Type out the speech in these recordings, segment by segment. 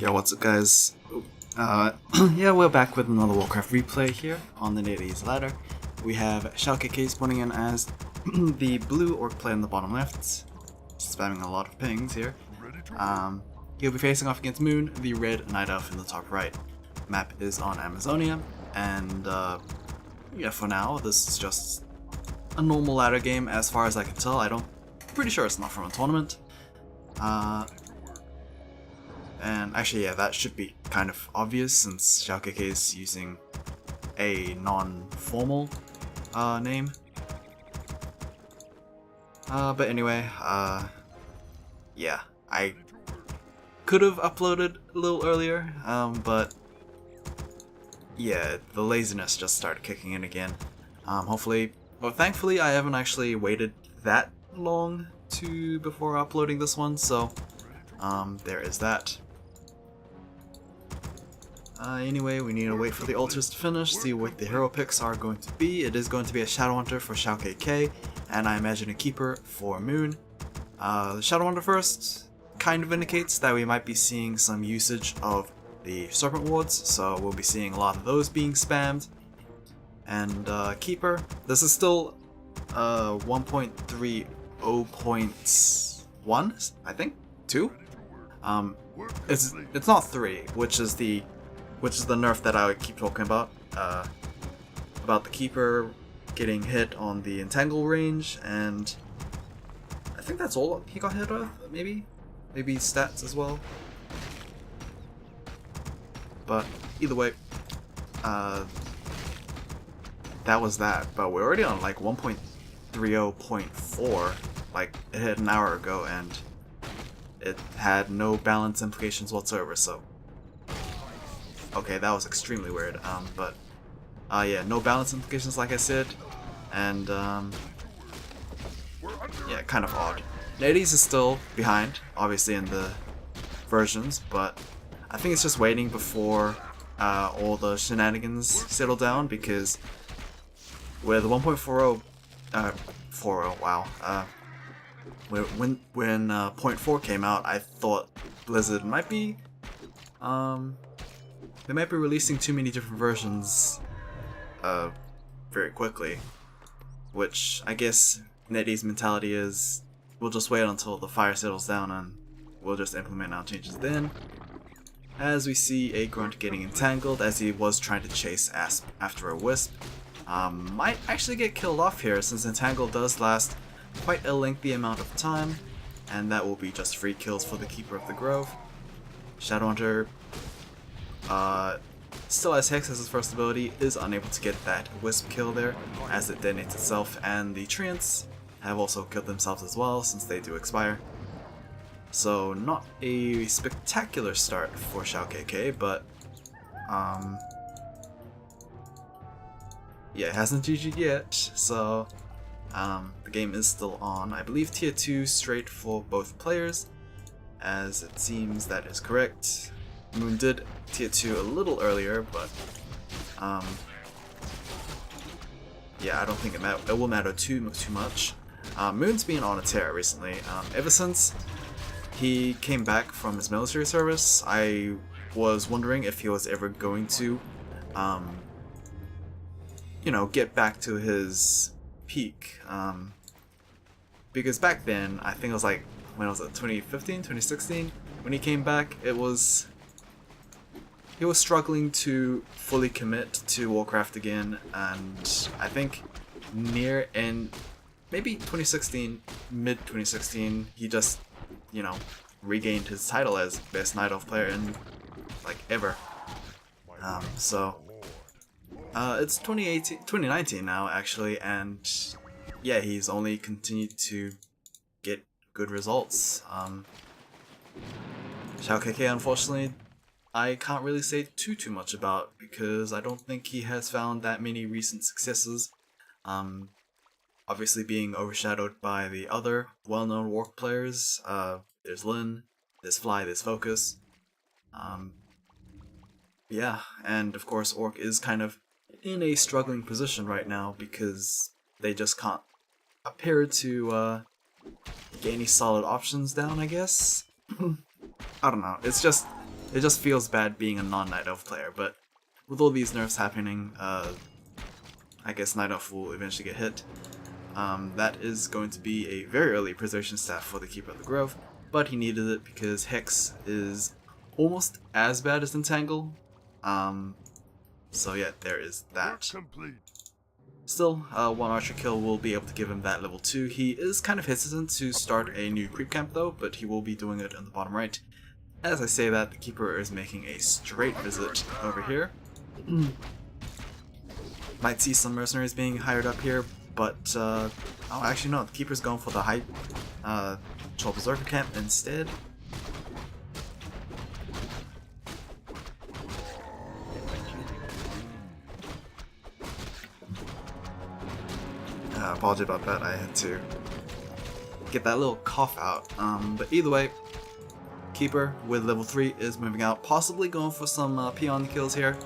Yo, what's up guys? Yeah, we're back with another Warcraft replay here on the Netease ladder. We have XiaoKK spawning in as the blue orc player in the bottom left, spamming a lot of pings here. He'll be facing off against Moon, the red night elf in the top right. Map is on Amazonia, and yeah, for now this is just a normal ladder game as far as I can tell. Pretty sure it's not from a tournament. And actually, yeah, that should be kind of obvious since XiaoKK is using a non-formal name. But anyway, yeah, I could have uploaded a little earlier, but yeah, the laziness just started kicking in again. Thankfully, I haven't actually waited that long before uploading this one, so there is that. Anyway, we need to wait for the altars to finish, see what the hero picks are going to be. It is going to be a Shadow Hunter for XiaoKK, and I imagine a Keeper for Moon. The Shadow Hunter first kind of indicates that we might be seeing some usage of the Serpent Wards, so we'll be seeing a lot of those being spammed. And Keeper, this is still 1.30.1, I think? 2? It's not 3, which is the nerf that I keep talking about the Keeper getting hit on the Entangle range, and I think that's all he got hit with, maybe stats as well. But either way, that was that, but we're already on like 1.30.4, like it hit an hour ago, and it had no balance implications whatsoever, so okay, that was extremely weird, but yeah, no balance implications like I said, and yeah, kind of odd. Netease is still behind, obviously, in the versions, but I think it's just waiting before all the shenanigans settle down, because with 1.40, wow, when point 4 came out, I thought Blizzard might be, they might be releasing too many different versions very quickly, which I guess Netease mentality is we'll just wait until the fire settles down and we'll just implement our changes then. As we see a Grunt getting entangled as he was trying to chase Asp after a Wisp. Might actually get killed off here since Entangle does last quite a lengthy amount of time, and that will be just free kills for the Keeper of the Grove. Shadowhunter still has Hex as his first ability, is unable to get that Wisp kill there as it detonates itself, and the Treants have also killed themselves as well since they do expire. So not a spectacular start for XiaoKK, but yeah, it hasn't GG'd yet, so the game is still on. I believe tier 2 straight for both players, as it seems that is correct. Moon did tier 2 a little earlier, but yeah, I don't think it will matter too much. Moon's been on a tear recently. Ever since he came back from his military service, I was wondering if he was ever going to, you know, get back to his peak. Because back then, I think it was like, when was it, 2015, 2016? When he came back, he was struggling to fully commit to Warcraft again, and I think near end, maybe 2016, mid 2016, he just, you know, regained his title as best Night Elf player in like ever. So it's 2019 now actually, and yeah, he's only continued to get good results. XiaoKK, unfortunately, I can't really say too much about, because I don't think he has found that many recent successes. Obviously being overshadowed by the other well-known Warc players. There's Lin, there's Fly, there's Focus. Yeah, and of course Orc is kind of in a struggling position right now because they just can't appear to get any solid options down, I guess. I don't know, it's just It just feels bad being a non-Night Elf player, but with all these nerfs happening, I guess Night Elf will eventually get hit. That is going to be a very early preservation staff for the Keeper of the Grove, but he needed it because Hex is almost as bad as Entangle. So yeah, there is that. Still, one archer kill will be able to give him that level 2. He is kind of hesitant to start a new creep camp though, but he will be doing it in the bottom right. As I say that, the Keeper is making a straight visit over here. Might see some mercenaries being hired up here, but oh, actually no, the Keeper's going for the high Troll Berserker camp instead. Apologize about that, I had to get that little cough out. But either way, Keeper with level 3 is moving out, possibly going for some peon kills here.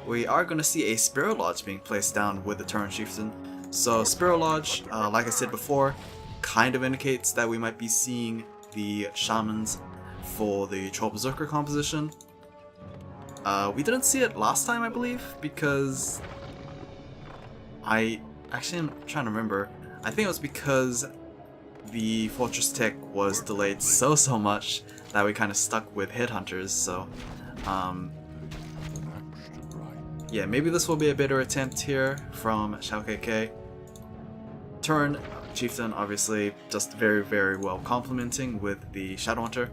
We are going to see a Sparrow Lodge being placed down with the Tauren Chieftain. So Sparrow Lodge, like I said before, kind of indicates that we might be seeing the Shamans for the Troll Berserker composition. We didn't see it last time, I believe, because actually, I'm trying to remember. I think it was because the Fortress Tech was delayed so much that we kind of stuck with Headhunters, so yeah, maybe this will be a better attempt here from XiaoKK. Tauren Chieftain, obviously, just very well complementing with the Shadowhunter.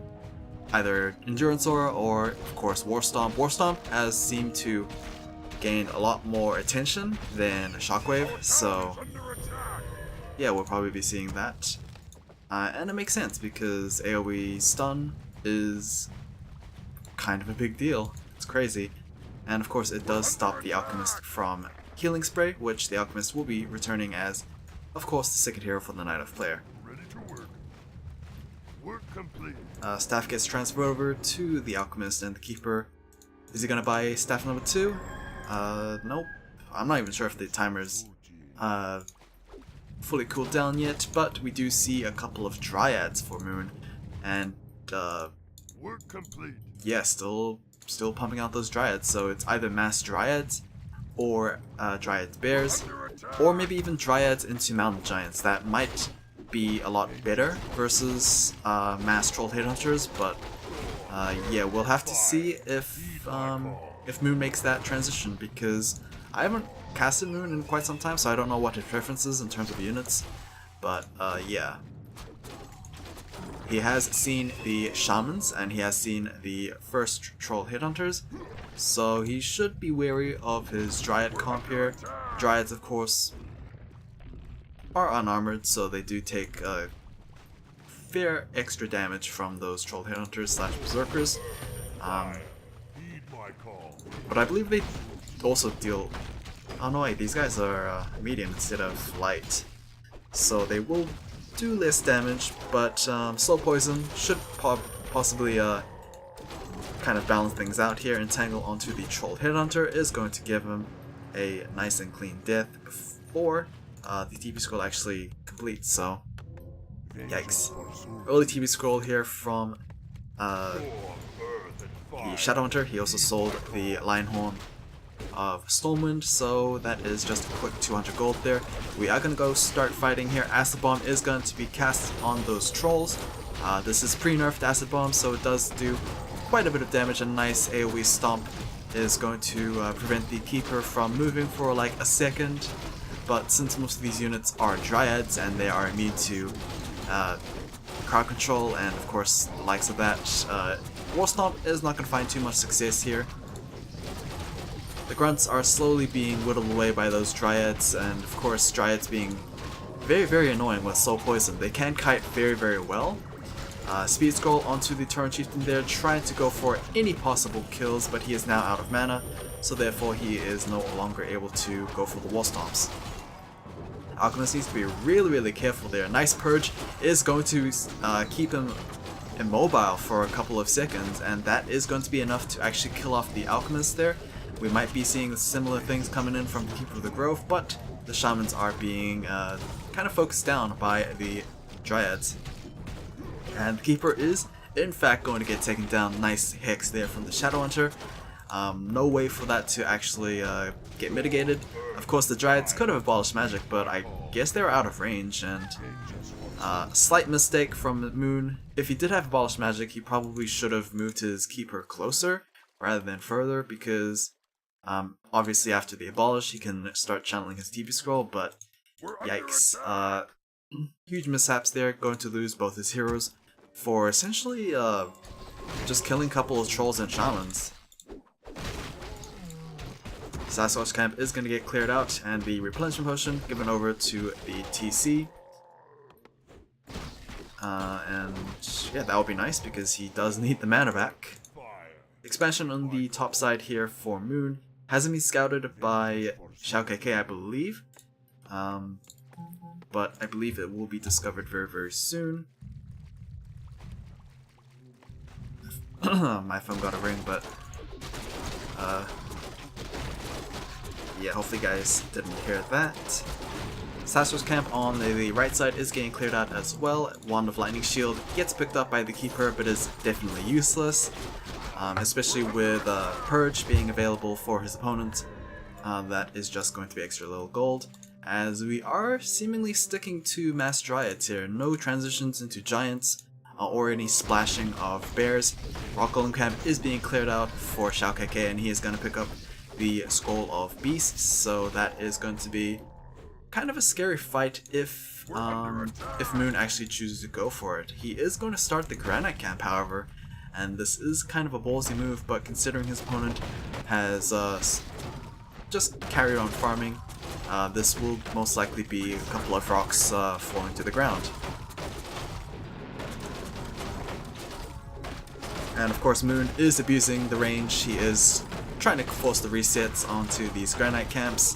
Either Endurance Aura or, of course, War Stomp. War Stomp has seemed to gain a lot more attention than Shockwave, so yeah, we'll probably be seeing that. And it makes sense because AoE stun is kind of a big deal. It's crazy. And of course it does stop the Alchemist from Healing Spray, which the Alchemist will be returning as, of course, the second hero for the Night Elf player. Ready to work. Work complete. Staff gets transferred over to the Alchemist, and the Keeper, is he gonna buy staff number 2? Nope. I'm not even sure if the timer's fully cooled down yet, but we do see a couple of Dryads for Moon, and work complete. yeah, still pumping out those Dryads, so it's either mass Dryads or Dryad Bears, or maybe even Dryads into Mountain Giants. That might be a lot better versus mass Troll Headhunters, but yeah, we'll have to see if Moon makes that transition, because I haven't casted Moon in quite some time, so I don't know what his preference is in terms of units, but yeah. He has seen the Shamans, and he has seen the first Troll Headhunters, so he should be wary of his Dryad comp here. Dryads, of course, are unarmored, so they do take fair extra damage from those Troll Headhunters / Berserkers. But I believe they also deal... Oh no, wait, these guys are medium instead of light, so they will do less damage, but Slow Poison should possibly kind of balance things out here. Entangle onto the Troll Headhunter is going to give him a nice and clean death before the TP scroll actually completes, so yikes. Early TP scroll here from the Shadowhunter. He also sold the Lionhorn of Stormwind, so that is just a quick 200 gold there. We are going to go start fighting here. Acid Bomb is going to be cast on those trolls. This is pre-nerfed Acid Bomb, so it does do quite a bit of damage. A nice AoE Stomp is going to prevent the Keeper from moving for like a second, but since most of these units are Dryads and they are immune to crowd control and of course the likes of that, War Stomp is not going to find too much success here. The Grunts are slowly being whittled away by those Dryads, and of course Dryads being very annoying with Soul Poison. They can kite very well. Speed Scroll onto the Tauren Chieftain there, trying to go for any possible kills, but he is now out of mana, so therefore he is no longer able to go for the War Stomps. Alchemist needs to be really careful there. Nice Purge is going to keep him immobile for a couple of seconds, and that is going to be enough to actually kill off the Alchemist there. We might be seeing similar things coming in from the Keeper of the Grove, but the Shamans are being kind of focused down by the Dryads. And the Keeper is in fact going to get taken down. Nice hex there from the Shadow Hunter. No way for that to actually get mitigated. Of course, the Dryads could have abolished magic, but I guess they were out of range, and slight mistake from Moon. If he did have abolished magic, he probably should have moved his Keeper closer rather than further, because obviously after the abolish, he can start channeling his TP scroll, but yikes. Huge mishaps there, going to lose both his heroes for essentially just killing a couple of trolls and shamans. Sasquatch camp is going to get cleared out and the replenishment potion given over to the TC. And yeah, that would be nice because he does need the mana back. Expansion on the top side here for Moon hasn't been scouted by XiaoKK, I believe. But I believe it will be discovered very soon. My phone got a ring, but yeah, hopefully you guys didn't hear that. Sasquatch camp on the right side is getting cleared out as well. Wand of Lightning Shield gets picked up by the Keeper, but is definitely useless. Especially with Purge being available for his opponent. That is just going to be extra little gold. As we are seemingly sticking to Mass Dryads here. No transitions into Giants or any splashing of Bears. Rock Golem camp is being cleared out for XiaoKK, and he is going to pick up the Skull of Beasts, so that is going to be kind of a scary fight if Moon actually chooses to go for it. He is going to start the Granite camp, however, and this is kind of a ballsy move, but considering his opponent has just carried on farming, this will most likely be a couple of rocks falling to the ground. And of course Moon is abusing the range. He is trying to force the resets onto these Granite camps.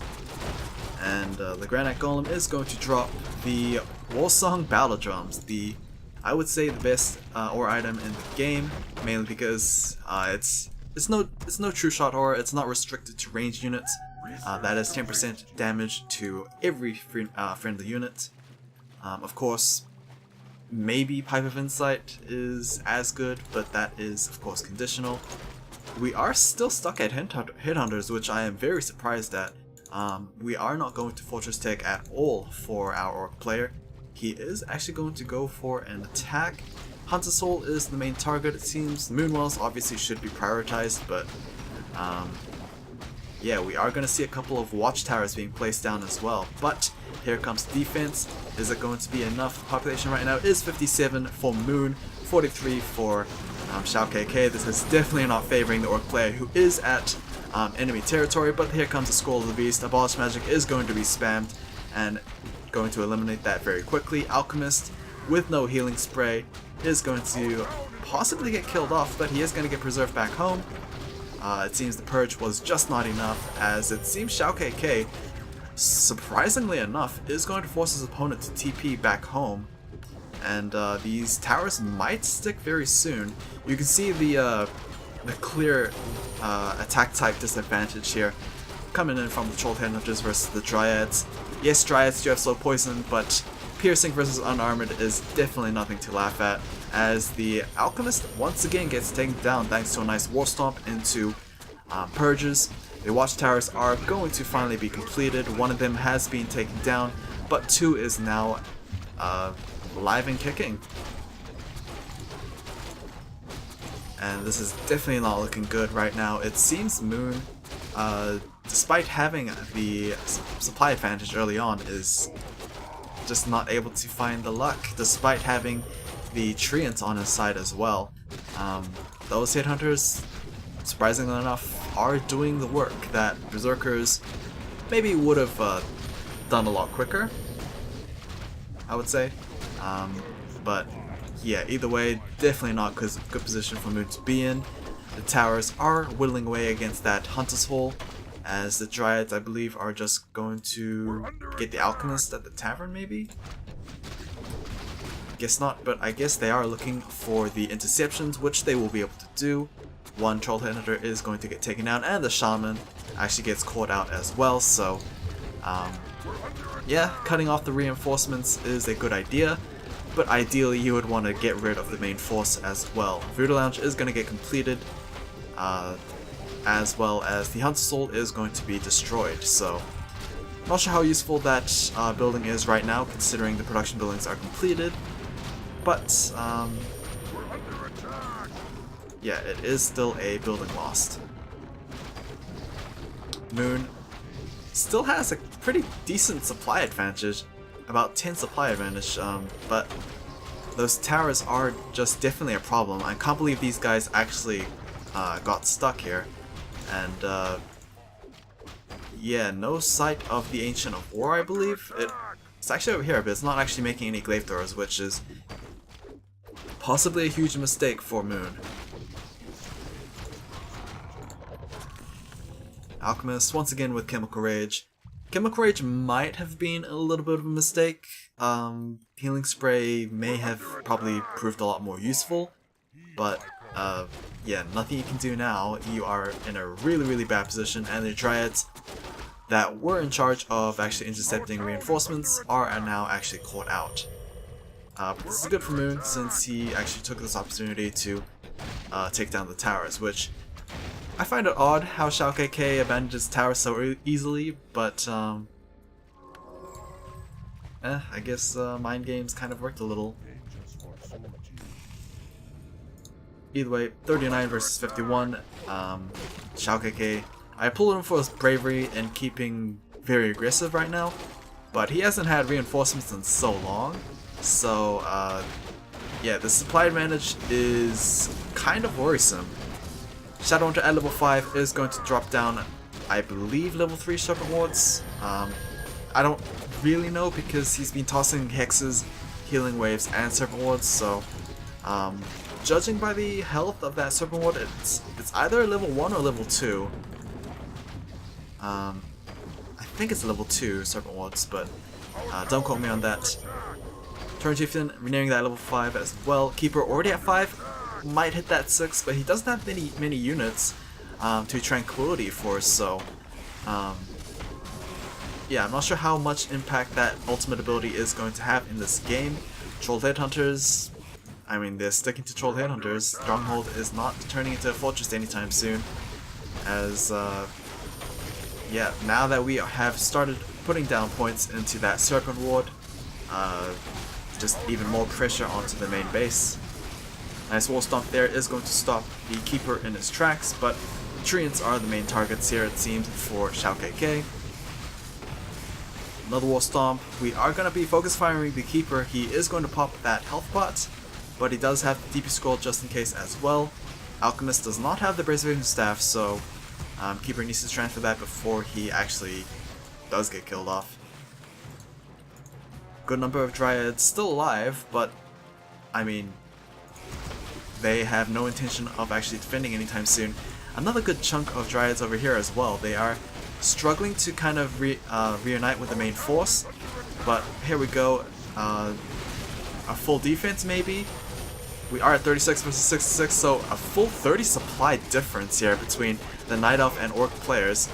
And the Granite Golem is going to drop the Wolsong Battle Drums, I would say the best ore item in the game, mainly because it's no true shot ore. It's not restricted to ranged units. That is 10% damage to every friendly unit. Of course, maybe Pipe of Insight is as good, but that is of course conditional. We are still stuck at Headhunters, which I am very surprised at. We are not going to Fortress Tech at all for our Orc player. He is actually going to go for an attack. Hunter Soul is the main target, it seems. Moonwells obviously should be prioritized, but yeah, we are going to see a couple of watchtowers being placed down as well. But here comes defense. Is it going to be enough? The population right now is 57 for Moon, 43 for XiaoKK. This is definitely not favoring the Orc player who is at enemy territory, but here comes the Skull of the Beast. Abolish Magic is going to be spammed and going to eliminate that very quickly. Alchemist with no healing spray is going to possibly get killed off, but he is going to get preserved back home. It seems the Purge was just not enough, as it seems XiaoKK, surprisingly enough, is going to force his opponent to TP back home. And these towers might stick very soon. You can see the clear attack type disadvantage here coming in from the Troll Headhunters versus the Dryads. Yes, Dryads do have slow poison, but piercing versus unarmored is definitely nothing to laugh at, as the Alchemist once again gets taken down thanks to a nice War Stomp into Purges. The Watchtowers are going to finally be completed. One of them has been taken down, but two is now alive and kicking. And this is definitely not looking good right now. It seems Moon, despite having the supply advantage early on, is just not able to find the luck, despite having the Treant on his side as well. Those Headhunters, surprisingly enough, are doing the work that Berserkers maybe would have done a lot quicker, I would say. But yeah, either way, definitely not good position for Moon to be in. The towers are whittling away against that Hunter's Hole, as the Dryads, I believe, are just going to get the Alchemist at the tavern, maybe? Guess not, but I guess they are looking for the interceptions, which they will be able to do. One Troll Headhunter is going to get taken down, and the Shaman actually gets caught out as well, so yeah, cutting off the reinforcements is a good idea. but ideally you would want to get rid of the main force as well. Voodoo Lounge is going to get completed, as well as the Hunter Soul is going to be destroyed, so not sure how useful that building is right now considering the production buildings are completed, but yeah, it is still a building lost. Moon still has a pretty decent supply advantage, about 10 supply advantage, but those towers are just definitely a problem. I can't believe these guys actually got stuck here, and yeah, no sight of the Ancient of War, I believe. It's actually over here, but it's not actually making any glaive throwers, which is possibly a huge mistake for Moon. Alchemist, once again with Chemical Rage. Chemical Rage might have been a little bit of a mistake. Healing Spray may have probably proved a lot more useful, but yeah, nothing you can do now. You are in a really bad position, and the Dryads that were in charge of actually intercepting reinforcements are now actually caught out. But this is good for Moon since he actually took this opportunity to take down the towers, which I find it odd how XiaoKK abandoned his tower so easily, but I guess mind games kind of worked a little. Either way, 39 versus 51. XiaoKK, I applaud him for his bravery and keeping very aggressive right now, but he hasn't had reinforcements in so long, so yeah, the supply advantage is kind of worrisome. Shadowhunter at level 5 is going to drop down, I believe, level 3 Serpent Wards. I don't really know because he's been tossing Hexes, Healing Waves, and Serpent Wards, so judging by the health of that Serpent Ward, it's either a level 1 or level 2. I think it's level 2 Serpent Wards, but don't quote me on that. Turn Chieftain renewing that level 5 as well. Keeper already at 5. Might hit that 6, but he doesn't have many units to Tranquility Force, so yeah, I'm not sure how much impact that ultimate ability is going to have in this game. Troll Headhunters, I mean, they're sticking to Troll Headhunters. Stronghold is not turning into a fortress anytime soon, as yeah, now that we have started putting down points into that Serpent Ward, just even more pressure onto the main base. Nice wall stomp there is going to stop the Keeper in his tracks, but Treants are the main targets here, it seems, for XiaoKK. Another wall stomp. We are going to be focus firing the Keeper. He is going to pop that health pot, but he does have the DP scroll just in case as well. Alchemist does not have the Preservation Staff, so Keeper needs to transfer that before he actually does get killed off. Good number of Dryads still alive, but I mean, they have no intention of actually defending anytime soon. Another good chunk of Dryads over here as well. They are struggling to kind of reunite with the main force, but here we go. A full defense maybe? We are at 36 versus 66, so a full 30 supply difference here between the Night Elf and Orc players.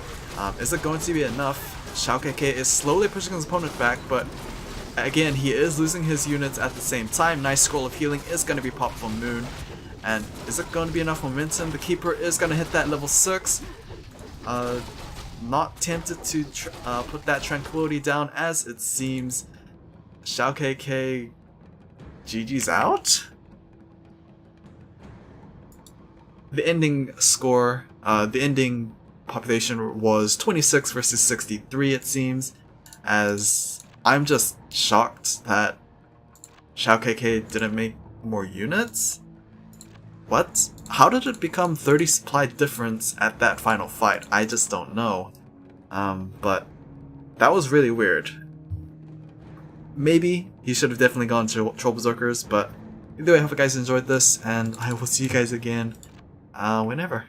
Is it going to be enough? XiaoKK is slowly pushing his opponent back, but again, he is losing his units at the same time. Nice Scroll of Healing is going to be popped from Moon. And is it going to be enough momentum? The Keeper is going to hit that level 6. Not tempted to put that Tranquility down, as it seems XiaoKK GG's out? The ending score, the ending population was 26 versus 63, it seems, as I'm just shocked that XiaoKK didn't make more units? What? How did it become 30 supply difference at that final fight? I just don't know. But that was really weird. Maybe he should have definitely gone to Troll Berserkers, but either way, I hope you guys enjoyed this, and I will see you guys again whenever.